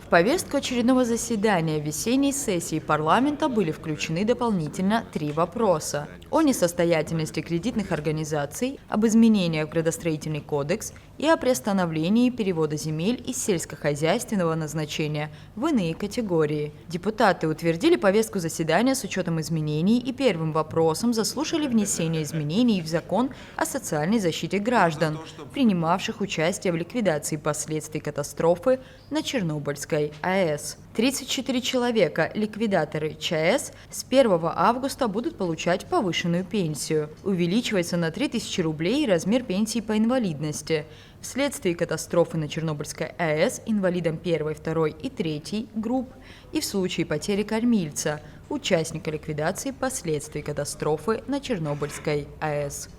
В повестку очередного заседания весенней сессии парламента были включены дополнительно 3 вопроса: о несостоятельности кредитных организаций, об изменениях в градостроительный кодекс и о приостановлении перевода земель из сельскохозяйственного назначения в иные категории. Депутаты утвердили повестку заседания с учетом изменений и первым вопросом заслушали внесение изменений в закон о социальной защите граждан, принимавших участие в ликвидации последствий катастрофы на Чернобыльской АЭС. 34 человека, ликвидаторы ЧАЭС, с 1 августа будут получать повышенную пенсию. Увеличивается на 3000 рублей размер пенсии по инвалидности. Вследствие катастрофы на Чернобыльской АЭС инвалидам 1, 2 и 3 групп и в случае потери кормильца, участника ликвидации последствий катастрофы на Чернобыльской АЭС.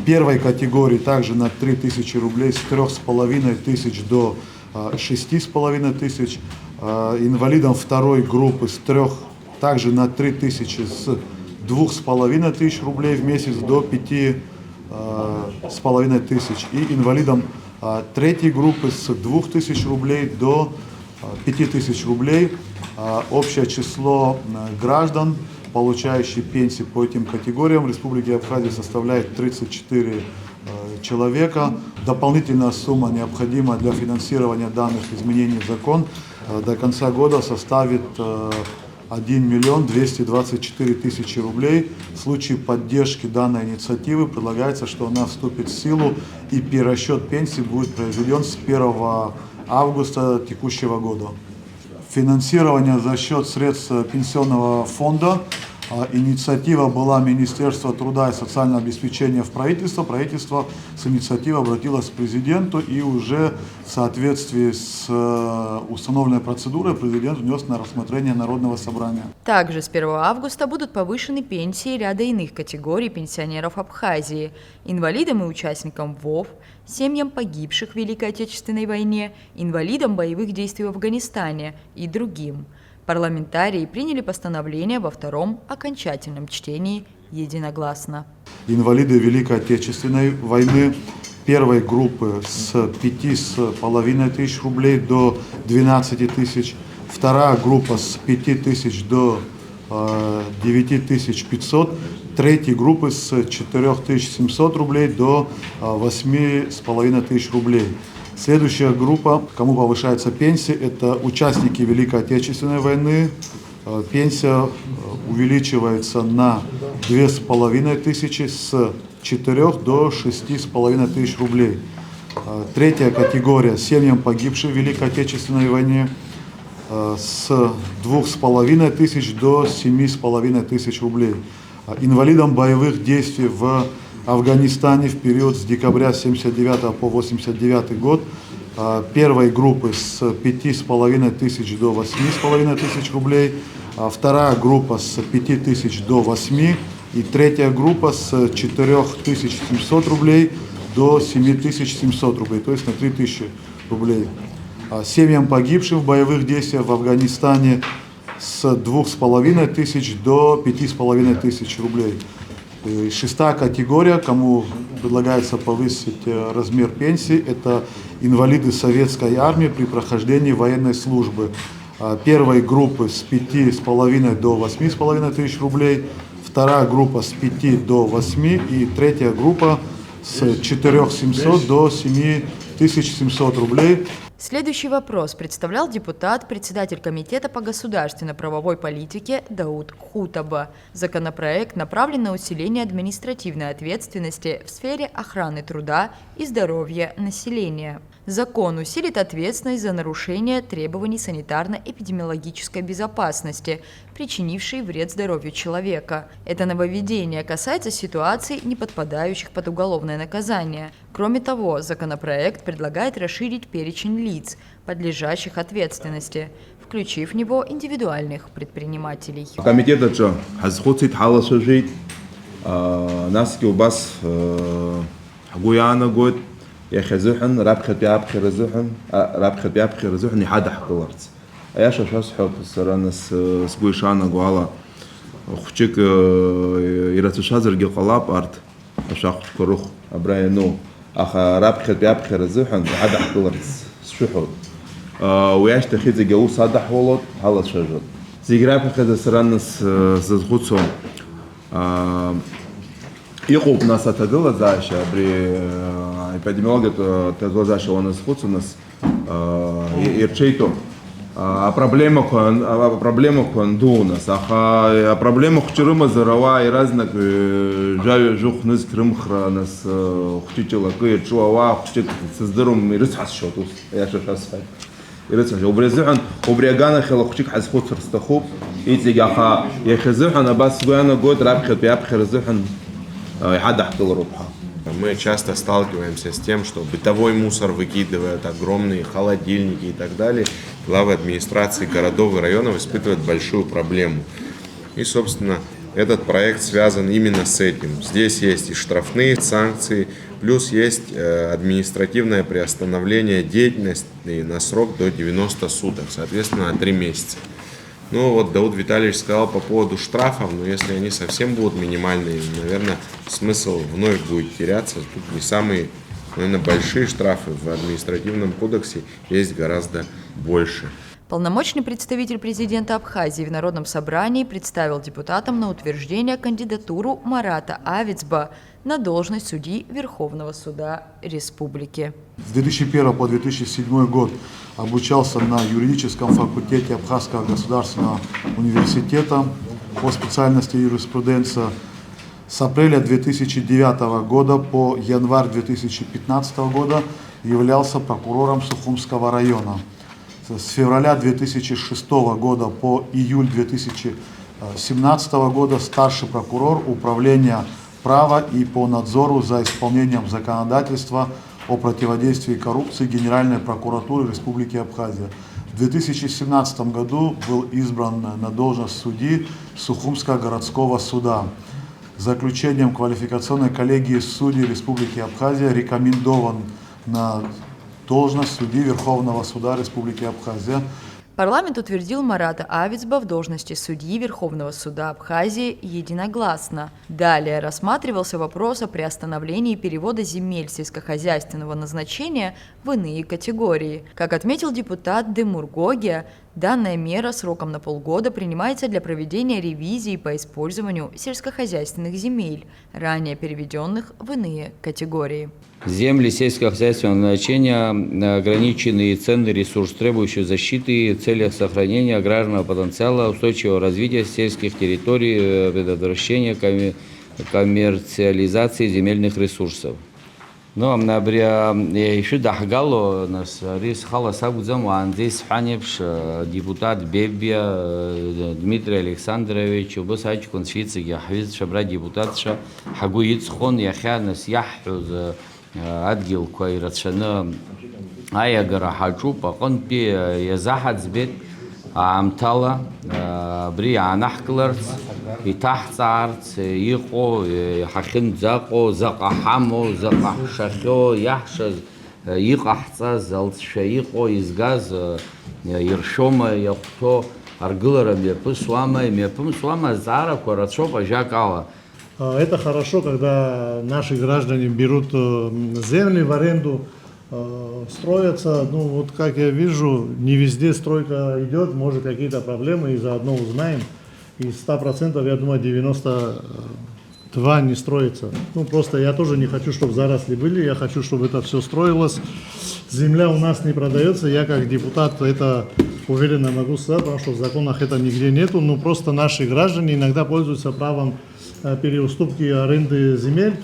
Первой категории также на 3000 рублей, с 3500 до 6500, инвалидам второй группы также на 3000 с 2500 рублей в месяц до 5500, и инвалидам третьей группы с 2000 рублей до 5000 рублей. Общее число граждан, получающих пенсии по этим категориям в Республике Абхазия, составляет 34 человека. Дополнительная сумма, необходимая для финансирования данных изменений в закон, до конца года составит 1 224 000 рублей. В случае поддержки данной инициативы предлагается, что она вступит в силу и перерасчет пенсии будет произведен с 1 августа текущего года. Финансирование за счет средств пенсионного фонда. Инициатива была Министерства труда и социального обеспечения в правительство. Правительство с инициативой обратилось к президенту, и уже в соответствии с установленной процедурой президент внес на рассмотрение Народного собрания. Также с 1 августа будут повышены пенсии ряда иных категорий пенсионеров Абхазии: инвалидам и участникам ВОВ, семьям погибших в Великой Отечественной войне, инвалидам боевых действий в Афганистане и другим. Парламентарии приняли постановление во втором окончательном чтении единогласно. Инвалиды Великой Отечественной войны первой группы с 5500 рублей до 12 000, вторая группа с 5000 до 9500, третьей группы с 4700 рублей до 8500 рублей. Следующая группа, кому повышается пенсия, это участники Великой Отечественной войны. Пенсия увеличивается на 2500 с 4 до 6500 рублей. Третья категория, семьям погибших в Великой Отечественной войне, с 2500 до 7500 рублей. Инвалидам боевых действий в Афганистане в период с декабря 1979 по 1989 год первой группы с 5500 до 8500 рублей, вторая группа с 5000 до 8, и третья группа с 4700 рублей до 7700 рублей, то есть на 3000 рублей. Семьям погибших в боевых действиях в Афганистане с 2500 до 5500 рублей. И шестая категория, кому предлагается повысить размер пенсии, это инвалиды советской армии при прохождении военной службы. Первой группы с 5500 до 8500 рублей, вторая группа с 5 до 8 и третья группа с 4700 до 7700 рублей. Следующий вопрос представлял депутат, председатель Комитета по государственно-правовой политике Дауд Хутаба. Законопроект направлен на усиление административной ответственности в сфере охраны труда и здоровья населения. Закон усилит ответственность за нарушение требований санитарно-эпидемиологической безопасности, причинившей вред здоровью человека. Это нововведение касается ситуаций, не подпадающих под уголовное наказание. Кроме того, законопроект предлагает расширить перечень лиц, подлежащих ответственности, включив в него индивидуальных предпринимателей. Комитет хазхуцит халасужит, наски убас гуяна год. يخزحن رابخت بيابخي رزحن رابخت بيابخي رزحن يحدح كلارتس ايش اشاس حط السرانس سبويشانا قوالا خشك يرتشازر قلاب ارت اشاخ كروخ ابراينو اخ رابخت بيابخي رزحن يحدح كلارتس شو حط وياشتخي زي جو صادح ولد على شجر زي جرافة كذا سرنس زخوتهم يقوب ناس تقول زاشة بري эпидемиология تقول زاشة وناس خوتهم ناس يرчейто проблема конду нас аха проблема хчырыма зарава и разnak жаве жух ныз крымхра нас хчичила кы чуава хчит сыздырым ирыцхас шотус яша шасфай ирыцхас обрезухан обрегана хела хчик хас хут рстахуб итиг аха яхзухан бас гуана год рабхет ябхрзухан яхадах тылрубха. Мы часто сталкиваемся с тем, что бытовой мусор выкидывают, огромные холодильники и так далее. Главы администрации городов и районов испытывают большую проблему. И, собственно, этот проект связан именно с этим. Здесь есть и штрафные санкции, плюс есть административное приостановление деятельности на срок до 90 суток, соответственно, на 3 месяца. Ну вот Дауд Витальевич сказал по поводу штрафов, но если они совсем будут минимальные, наверное, смысл вновь будет теряться. Тут не самые, наверное, большие штрафы в административном кодексе есть гораздо больше. Полномочный представитель президента Абхазии в Народном собрании представил депутатам на утверждение кандидатуру Марата Авицба на должность судьи Верховного суда Республики. С 2001 по 2007 год обучался на юридическом факультете Абхазского государственного университета по специальности юриспруденция. С апреля 2009 года по январь 2015 года являлся прокурором Сухумского района. С февраля 2006 года по июль 2017 года старший прокурор управления права и по надзору за исполнением законодательства о противодействии коррупции Генеральной прокуратуры Республики Абхазия. В 2017 году был избран на должность судьи Сухумского городского суда. Заключением квалификационной коллегии судей Республики Абхазия рекомендован на должность судьи Верховного суда Республики Абхазия. Парламент утвердил Марата Авицба в должности судьи Верховного суда Абхазии единогласно. Далее рассматривался вопрос о приостановлении перевода земель сельскохозяйственного назначения в иные категории. Как отметил депутат Демур Гогия, данная мера сроком на полгода принимается для проведения ревизии по использованию сельскохозяйственных земель, ранее переведенных в иные категории. Земли сельскохозяйственного назначения – ограниченный и ценный ресурс, требующий защиты в целях сохранения аграрного потенциала, устойчивого развития сельских территорий, предотвращения коммерциализации земельных ресурсов. Но еще дахгало нас рис халасагудзам анзис ханевш депутат Бебия Дмитрий Александрович убасач конфици яхвиз шабра депутатша хагуиц хон яханас яхуз адгил квайратшана аягара хачу пакон пи язахадзбет амтала бри анахкларц итахцарц иқо хахин зақо зақахамо зақахшахо яхшаз иқахца залцша иқо изгаз иршома яхто аргылара мепым суама зара корачопа жакала. Это хорошо, когда наши граждане берут земли в аренду, строятся. Ну вот как я вижу, не везде стройка идет, может какие-то проблемы, и заодно узнаем. Из 100%, я думаю, 92 не строится. Ну просто я тоже не хочу, чтобы заросли были, я хочу, чтобы это все строилось. Земля у нас не продается, я как депутат это уверенно могу сказать, потому что в законах это нигде нету. Но просто наши граждане иногда пользуются правом переуступки аренды земель.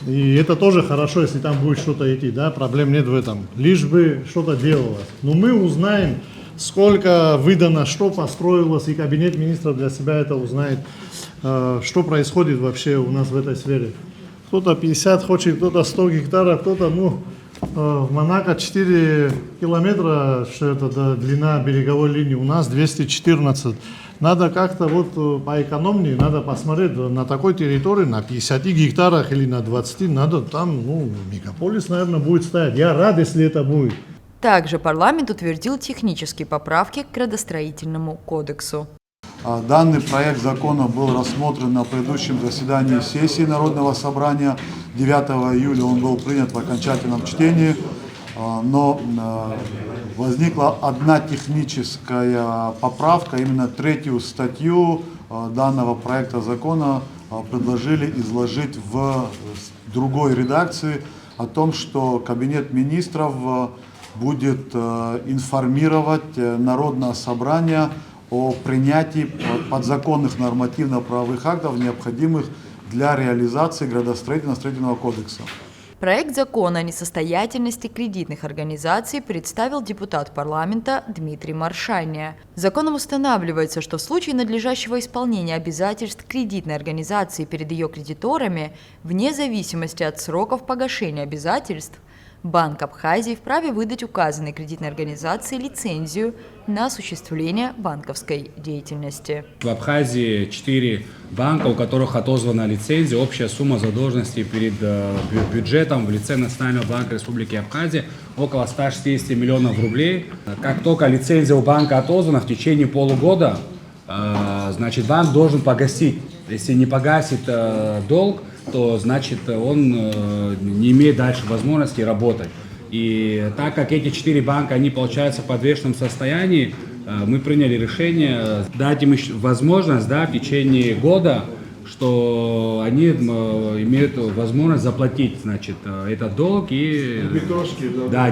И это тоже хорошо, если там будет что-то идти, да, проблем нет в этом. Лишь бы что-то делалось. Но мы узнаем, сколько выдано, что построилось, и кабинет министров для себя это узнает, что происходит вообще у нас в этой сфере. Кто-то 50 хочет, кто-то 100 гектаров, кто-то, в Монако 4 километра, что это длина береговой линии, у нас 214. Надо как-то вот поэкономнее, надо посмотреть на такой территории, на 50 гектарах или на 20, надо там, мегаполис, наверное, будет стоять. Я рад, если это будет. Также парламент утвердил технические поправки к градостроительному кодексу. Данный проект закона был рассмотрен на предыдущем заседании сессии Народного собрания. 9 июля он был принят в окончательном чтении. но возникла одна техническая поправка, именно 3-ю статью данного проекта закона предложили изложить в другой редакции о том, что Кабинет министров будет информировать Народное собрание о принятии подзаконных нормативно-правовых актов, необходимых для реализации градостроительно-строительного кодекса. Проект закона о несостоятельности кредитных организаций представил депутат парламента Дмитрий Маршаня. Законом устанавливается, что в случае надлежащего исполнения обязательств кредитной организации перед ее кредиторами, вне зависимости от сроков погашения обязательств, Банк Абхазии вправе выдать указанной кредитной организации лицензию на осуществление банковской деятельности. В Абхазии 4 банка, у которых отозвана лицензия. Общая сумма задолженности перед бюджетом в лице Национального банка Республики Абхазия около 160 миллионов рублей. Как только лицензия у банка отозвана, в течение полугода, значит, банк должен погасить. Если не погасит долг, то значит он не имеет дальше возможности работать. И так как эти 4 банка, они получаются в подвешенном состоянии, мы приняли решение дать им возможность, да, в течение года, что они имеют возможность заплатить, значит, этот долг и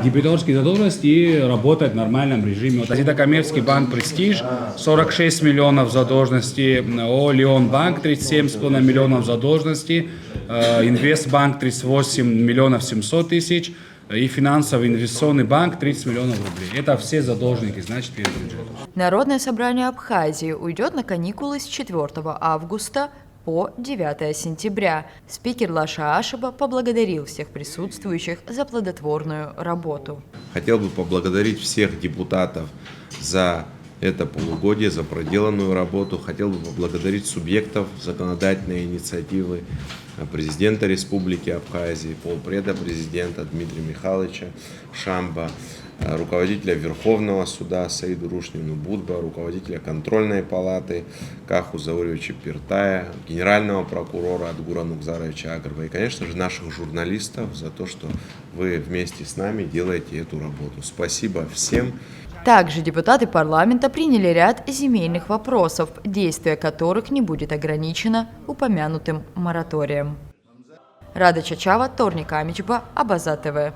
дебиторские задолженности и работать в нормальном режиме. Это коммерческий банк «Престиж» 46 миллионов задолженности, ООО «Леонбанк» 37,5 миллионов задолженности, Инвестбанк 38 миллионов 700 тысяч и финансовый инвестиционный банк 30 миллионов рублей. Это все задолженники, значит, перед бюджетом. Народное собрание Абхазии уйдет на каникулы с 4 августа по 9 сентября. Спикер Лаша Ашеба поблагодарил всех присутствующих за плодотворную работу. Хотел бы поблагодарить всех депутатов за это полугодие, за проделанную работу. Хотел бы поблагодарить субъектов законодательной инициативы, президента Республики Абхазии, полпреда президента Дмитрия Михайловича Шамба, руководителя Верховного суда Саиду Рушнину Будба, руководителя контрольной палаты Каху Зауревича Пертая, генерального прокурора Адгура Нукзаровича Агрова и, конечно же, наших журналистов за то, что вы вместе с нами делаете эту работу. Спасибо всем. Также депутаты парламента приняли ряд земельных вопросов, действие которых не будет ограничено упомянутым мораторием. Рада Чачава, Торник Амичба, Абаза ТВ.